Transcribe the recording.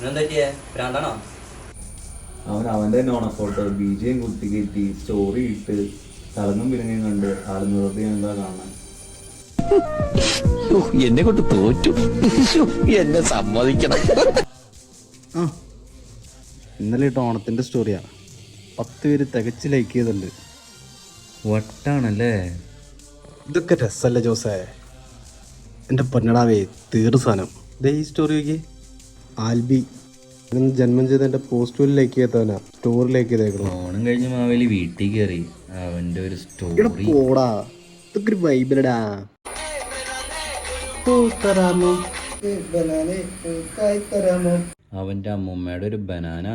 എന്താ പറ്റിയേ പ്രാന്താണോ? അവന്റെ തന്നെ ഓണഫോട്ടോ ബിജിയും കുത്തി കയറ്റി സ്റ്റോറി ഇട്ട് കറങ്ങും പിരങ്ങും കണ്ട് ആള് നിർത്തി എന്താ കാണാൻ. എന്നെ കൊണ്ട് തോറ്റു. എന്നെ സമ്മതിക്കണം. ഇന്നലെ ഇട്ട ഓണത്തിന്റെ സ്റ്റോറിയാ 10 പേര് തികച്ച് ലൈക്ക് ചെയ്തുണ്ട്. വട്ടാണല്ലേ? ഇതൊക്കെ രസല്ലേ ജോസേ? എൻ്റെ പൊന്നടാവേ തീർ സാധനം. ഇതേ ഈ സ്റ്റോറി നോക്കി. ആൽബി ജന്മം ചെയ്ത എൻ്റെ പോസ്റ്റുകൾ ലൈക്ക് ചെയ്യാത്തവനാ സ്റ്റോറി ലൈക്ക് ചെയ്തേക്കണം. ഓണം കഴിഞ്ഞ് മാവേലി വീട്ടിൽ കയറി അവന്റെ ഒരു സ്റ്റോറി. പോടാ, ഇതൊക്കെ ഒരു വൈബിലടാ. അവന്റെ അമ്മൂമ്മയുടെ ഒരു ബനാന